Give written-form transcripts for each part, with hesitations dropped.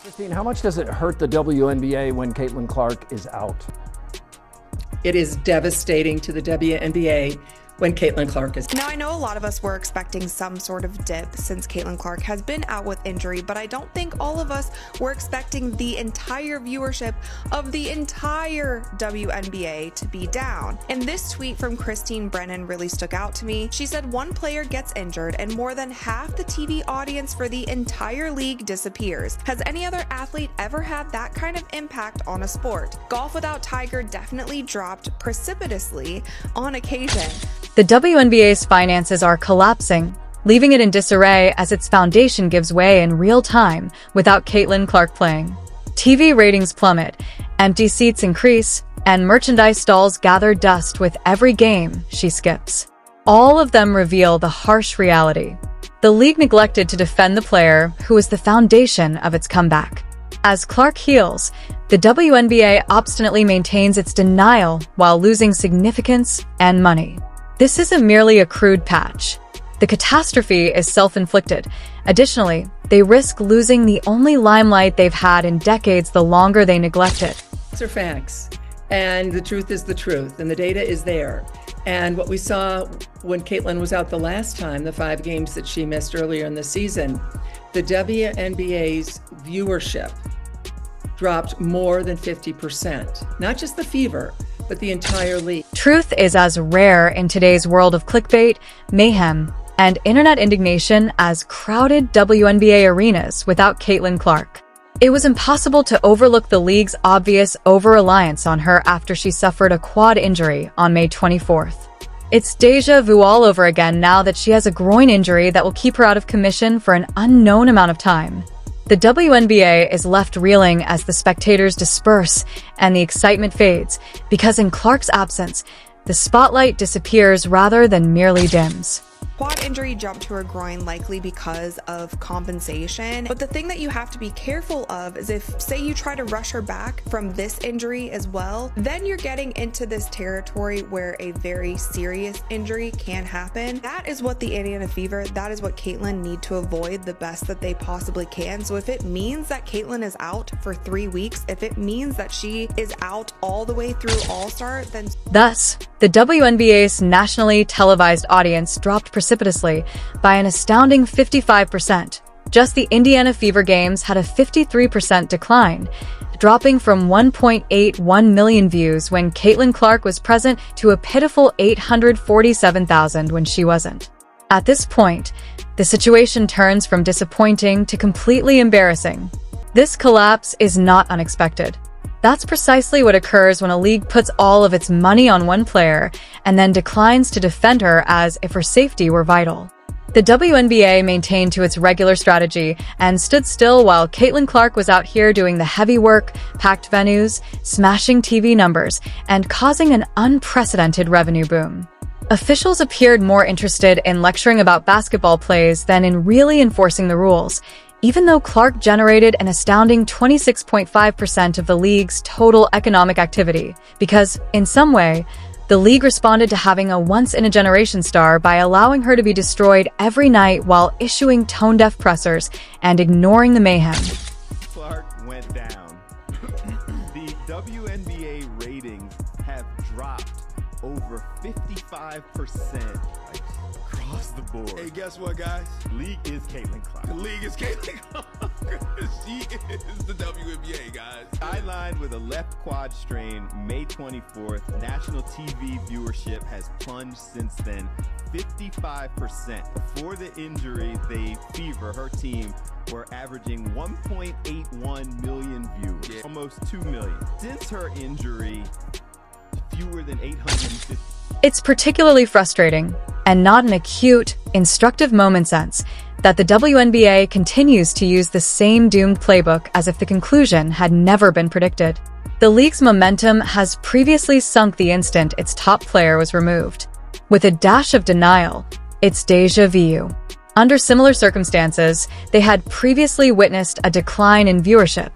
Christine, how much does it hurt the WNBA when Caitlin Clark is out? It is devastating to the WNBA when Caitlin Clark is. Now, I know a lot of us were expecting some sort of dip since Caitlin Clark has been out with injury, but I don't think all of us were expecting the entire viewership of the entire WNBA to be down. And this tweet from Christine Brennan really stuck out to me. She said one player gets injured and more than half the TV audience for the entire league disappears. Has any other athlete ever had that kind of impact on a sport? Golf without Tiger definitely dropped precipitously on occasion. The WNBA's finances are collapsing, leaving it in disarray as its foundation gives way in real time without Caitlin Clark playing. TV ratings plummet, empty seats increase, and merchandise stalls gather dust with every game she skips. All of them reveal the harsh reality. The league neglected to defend the player who is the foundation of its comeback. As Clark heals, the WNBA obstinately maintains its denial while losing significance and money. This isn't merely a crude patch. The catastrophe is self-inflicted. Additionally, they risk losing the only limelight they've had in decades the longer they neglect it. These are facts, and the truth is the truth, and the data is there. And what we saw when Caitlin was out the last time, the 5 games that she missed earlier in the season, the WNBA's viewership dropped more than 50%. Not just the Fever, but the entire league. Truth is as rare in today's world of clickbait, mayhem, and internet indignation as crowded WNBA arenas without Caitlin Clark. It was impossible to overlook the league's obvious over-reliance on her after she suffered a quad injury on May 24th. It's deja vu all over again now that she has a groin injury that will keep her out of commission for an unknown amount of time. The WNBA is left reeling as the spectators disperse and the excitement fades, because in Clark's absence, the spotlight disappears rather than merely dims. Quad injury jumped to her groin likely because of compensation, but the thing that you have to be careful of is if, say, you try to rush her back from this injury as well, then you're getting into this territory where a very serious injury can happen. That is what the Indiana Fever, that is what Caitlin need to avoid the best that they possibly can. So if it means that Caitlin is out for 3 weeks, if it means that she is out all the way through All-Star, then... Thus, the WNBA's nationally televised audience dropped precipitously by an astounding 55%. Just the Indiana Fever games had a 53% decline, dropping from 1.81 million views when Caitlin Clark was present to a pitiful 847,000 when she wasn't. At this point, the situation turns from disappointing to completely embarrassing. This collapse is not unexpected. That's precisely what occurs when a league puts all of its money on one player and then declines to defend her as if her safety were vital. The WNBA maintained to its regular strategy and stood still while Caitlin Clark was out here doing the heavy work, packed venues, smashing TV numbers, and causing an unprecedented revenue boom. Officials appeared more interested in lecturing about basketball plays than in really enforcing the rules, even though Clark generated an astounding 26.5% of the league's total economic activity, because, in some way, the league responded to having a once-in-a-generation star by allowing her to be destroyed every night while issuing tone-deaf pressers and ignoring the mayhem. Clark went down. The WNBA ratings have dropped over 55%. Across the board. Hey, guess what, guys? League is Caitlin Clark. The league is Caitlin Clark. She is the WNBA, guys. Sidelined with a left quad strain May 24th, national TV viewership has plunged since then 55%. Before the injury, the Fever, her team, were averaging 1.81 million viewers, almost 2 million. Since her injury, fewer than 850. It's particularly frustrating, and not an acute, instructive moment sense, that the WNBA continues to use the same doomed playbook as if the conclusion had never been predicted. The league's momentum has previously sunk the instant its top player was removed. With a dash of denial, it's deja vu. Under similar circumstances, they had previously witnessed a decline in viewership.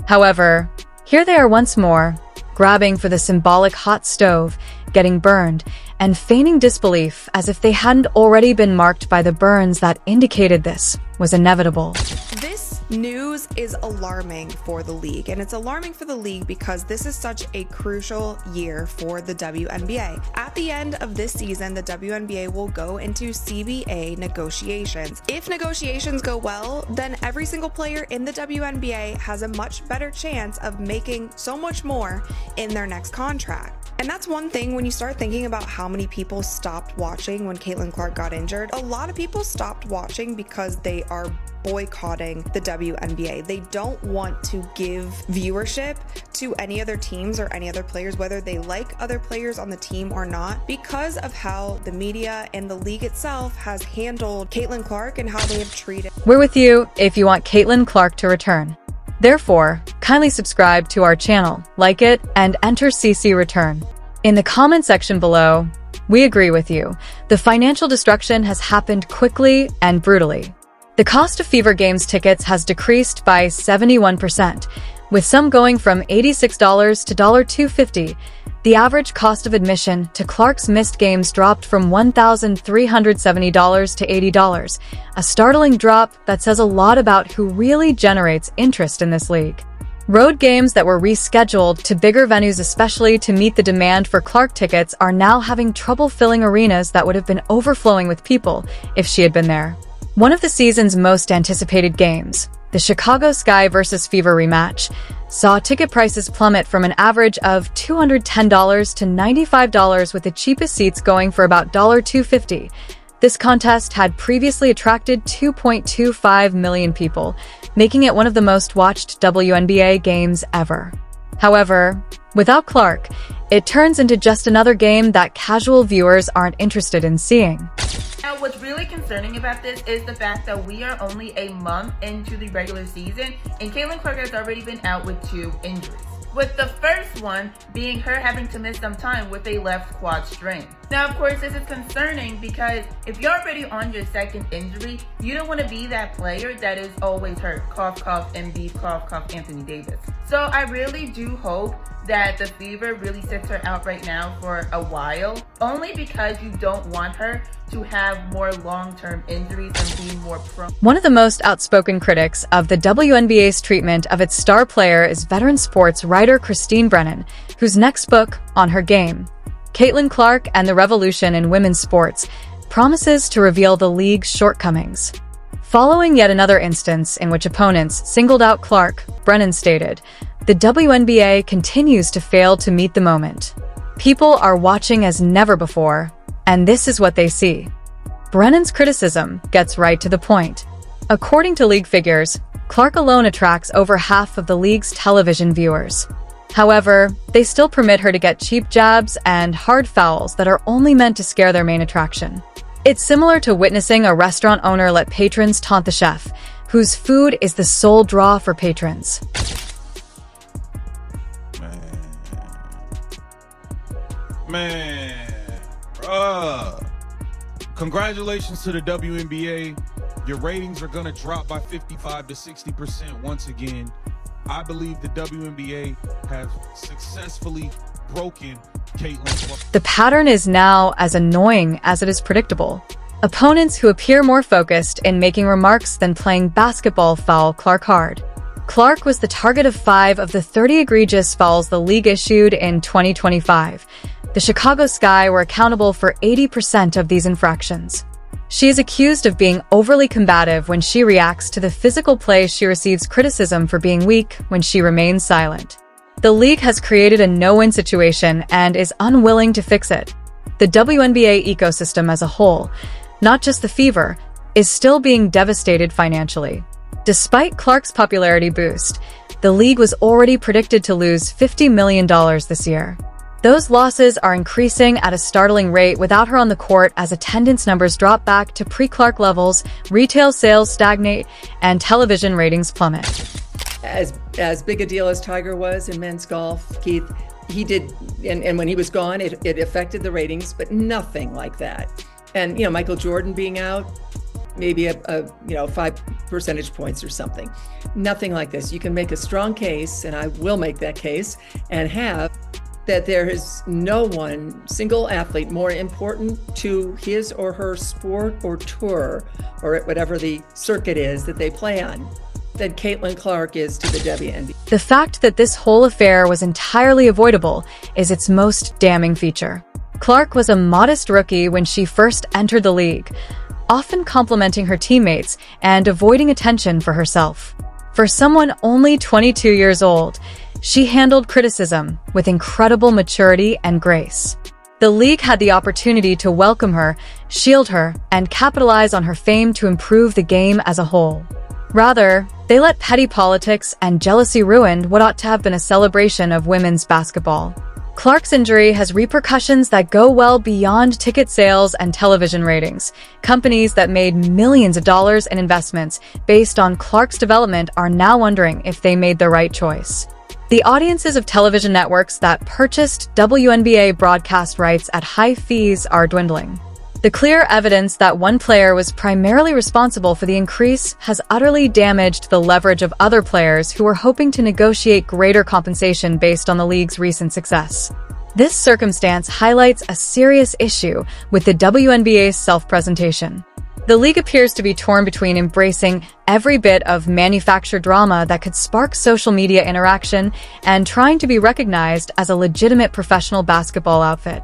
However, here they are once more, grabbing for the symbolic hot stove, getting burned, and feigning disbelief as if they hadn't already been marked by the burns that indicated this was inevitable. This news is alarming for the league, and it's alarming for the league because this is such a crucial year for the WNBA. At the end of this season, the WNBA will go into CBA negotiations. If negotiations go well, then every single player in the WNBA has a much better chance of making so much more in their next contract. And that's one thing when you start thinking about how many people stopped watching when Caitlin Clark got injured. A lot of people stopped watching because they are boycotting the WNBA. They don't want to give viewership to any other teams or any other players, whether they like other players on the team or not, because of how the media and the league itself has handled Caitlin Clark and how they have treated. We're with you if you want Caitlin Clark to return. Therefore, kindly subscribe to our channel, like it, and enter CC Return. In the comment section below, we agree with you. The financial destruction has happened quickly and brutally. The cost of Fever Games tickets has decreased by 71%, with some going from $86 to $250. The average cost of admission to Clark's missed games dropped from $1,370 to $80, a startling drop that says a lot about who really generates interest in this league. Road games that were rescheduled to bigger venues, especially to meet the demand for Clark tickets, are now having trouble filling arenas that would have been overflowing with people if she had been there. One of the season's most anticipated games, the Chicago Sky vs. Fever rematch, saw ticket prices plummet from an average of $210 to $95, with the cheapest seats going for about $250. This contest had previously attracted 2.25 million people, making it one of the most watched WNBA games ever. However, without Clark, it turns into just another game that casual viewers aren't interested in seeing. Now, what's really concerning about this is the fact that we are only a month into the regular season, and Caitlin Clark has already been out with 2 injuries. With the first one being her having to miss some time with a left quad strain. Now, of course, this is concerning because if you're already on your second injury, you don't want to be that player that is always hurt. Cough, cough, Embiid, cough, cough, Anthony Davis. So I really do hope that the Fever really sits her out right now for a while, only because you don't want her to have more long-term injuries and be more prone. One of the most outspoken critics of the WNBA's treatment of its star player is veteran sports writer Christine Brennan, whose next book, On Her Game, Caitlin Clark and the Revolution in Women's Sports, promises to reveal the league's shortcomings. Following yet another instance in which opponents singled out Clark, Brennan stated, "The WNBA continues to fail to meet the moment. People are watching as never before, and this is what they see." Brennan's criticism gets right to the point. According to league figures, Clark alone attracts over half of the league's television viewers. However, they still permit her to get cheap jabs and hard fouls that are only meant to scare their main attraction. It's similar to witnessing a restaurant owner let patrons taunt the chef, whose food is the sole draw for patrons. Man, congratulations to the WNBA. Your ratings are going to drop by 55 to 60% once again. I believe the WNBA has successfully broken Caitlin Clark. The pattern is now as annoying as it is predictable. Opponents who appear more focused in making remarks than playing basketball foul Clark hard. Clark was the target of 5 of the 30 egregious fouls the league issued in 2025. The Chicago Sky were accountable for 80% of these infractions. She is accused of being overly combative when she reacts to the physical play. She receives criticism for being weak when she remains silent. The league has created a no-win situation and is unwilling to fix it. The WNBA ecosystem as a whole, not just the Fever, is still being devastated financially. Despite Clark's popularity boost, the league was already predicted to lose $50 million this year. Those losses are increasing at a startling rate without her on the court as attendance numbers drop back to pre-Clark levels, retail sales stagnate, and television ratings plummet. As big a deal as Tiger was in men's golf, Keith, he did, and when he was gone, it affected the ratings, but nothing like that. And, Michael Jordan being out, maybe a 5 percentage points or something. Nothing like this. You can make a strong case, and I will make that case, and have that there is no one single athlete more important to his or her sport or tour or whatever the circuit is that they play on that Caitlin Clark is to the WNBA. The fact that this whole affair was entirely avoidable is its most damning feature. Clark was a modest rookie when she first entered the league, often complimenting her teammates and avoiding attention for herself. For someone only 22 years old, she handled criticism with incredible maturity and grace. The league had the opportunity to welcome her, shield her, and capitalize on her fame to improve the game as a whole. Rather, they let petty politics and jealousy ruin what ought to have been a celebration of women's basketball. Clark's injury has repercussions that go well beyond ticket sales and television ratings. Companies that made millions of dollars in investments based on Clark's development are now wondering if they made the right choice. The audiences of television networks that purchased WNBA broadcast rights at high fees are dwindling. The clear evidence that one player was primarily responsible for the increase has utterly damaged the leverage of other players who were hoping to negotiate greater compensation based on the league's recent success. This circumstance highlights a serious issue with the WNBA's self-presentation. The league appears to be torn between embracing every bit of manufactured drama that could spark social media interaction and trying to be recognized as a legitimate professional basketball outfit.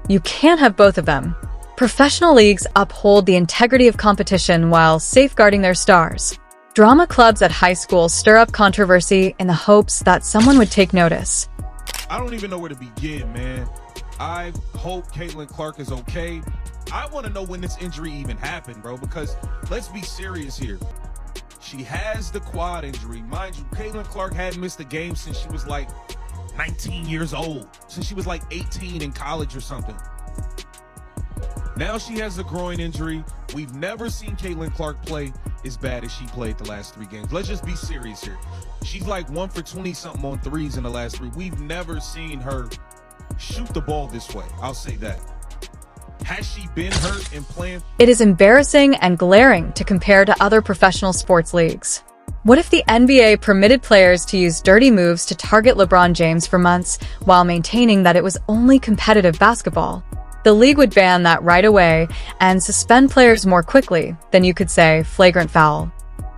You can't have both of them. Professional leagues uphold the integrity of competition while safeguarding their stars. Drama clubs at high school stir up controversy in the hopes that someone would take notice. I don't even know where to begin, man. I hope Caitlin Clark is okay. I want to know when this injury even happened, bro, because let's be serious here. She has the quad injury. Mind you, Caitlin Clark hadn't missed a game since she was like 19 years old, since she was like 18 in college or something. Now she has a groin injury. We've never seen Caitlin Clark play as bad as she played the last 3 games. Let's just be serious here. She's like 1 for 20-something on threes in the last 3. We've never seen her shoot the ball this way. I'll say that. Has she been hurt and playing? It is embarrassing and glaring to compare to other professional sports leagues. What if the NBA permitted players to use dirty moves to target LeBron James for months while maintaining that it was only competitive basketball? The league would ban that right away and suspend players more quickly than you could say flagrant foul.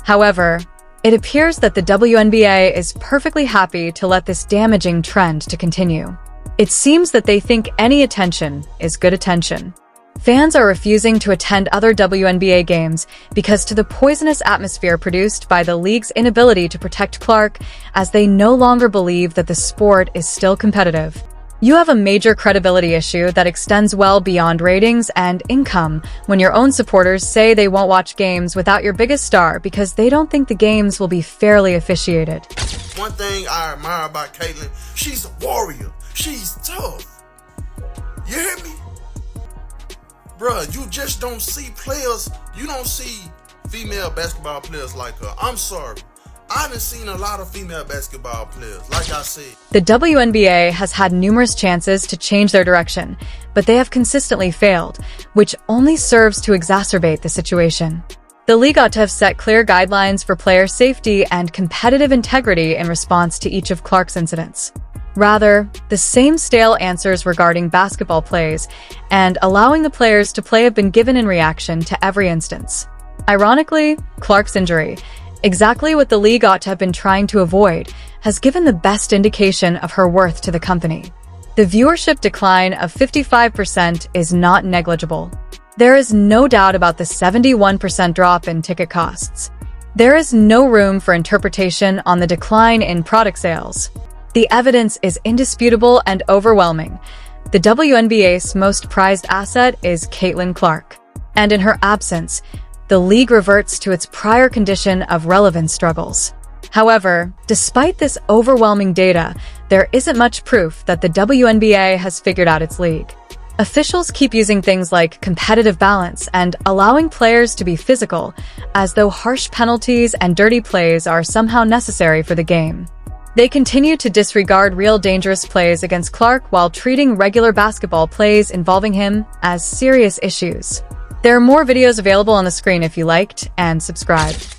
However, it appears that the WNBA is perfectly happy to let this damaging trend to continue. It seems that they think any attention is good attention. Fans are refusing to attend other WNBA games because of the poisonous atmosphere produced by the league's inability to protect Clark, as they no longer believe that the sport is still competitive. You have a major credibility issue that extends well beyond ratings and income when your own supporters say they won't watch games without your biggest star because they don't think the games will be fairly officiated. One thing I admire about Caitlin, she's a warrior. She's tough. You hear me? Bruh, you just don't see players, you don't see female basketball players like her. I'm sorry. I done seen a lot of female basketball players, like I said. The WNBA has had numerous chances to change their direction, but they have consistently failed, which only serves to exacerbate the situation. The league ought to have set clear guidelines for player safety and competitive integrity in response to each of Clark's incidents. Rather, the same stale answers regarding basketball plays and allowing the players to play have been given in reaction to every instance. Ironically, Clark's injury, exactly what the league ought to have been trying to avoid, has given the best indication of her worth to the company. The viewership decline of 55% is not negligible. There is no doubt about the 71% drop in ticket costs. There is no room for interpretation on the decline in product sales. The evidence is indisputable and overwhelming. The WNBA's most prized asset is Caitlin Clark. And in her absence, the league reverts to its prior condition of relevance struggles. However, despite this overwhelming data, there isn't much proof that the WNBA has figured out its league. Officials keep using things like competitive balance and allowing players to be physical, as though harsh penalties and dirty plays are somehow necessary for the game. They continue to disregard real dangerous plays against Clark while treating regular basketball plays involving him as serious issues. There are more videos available on the screen if you liked and subscribed.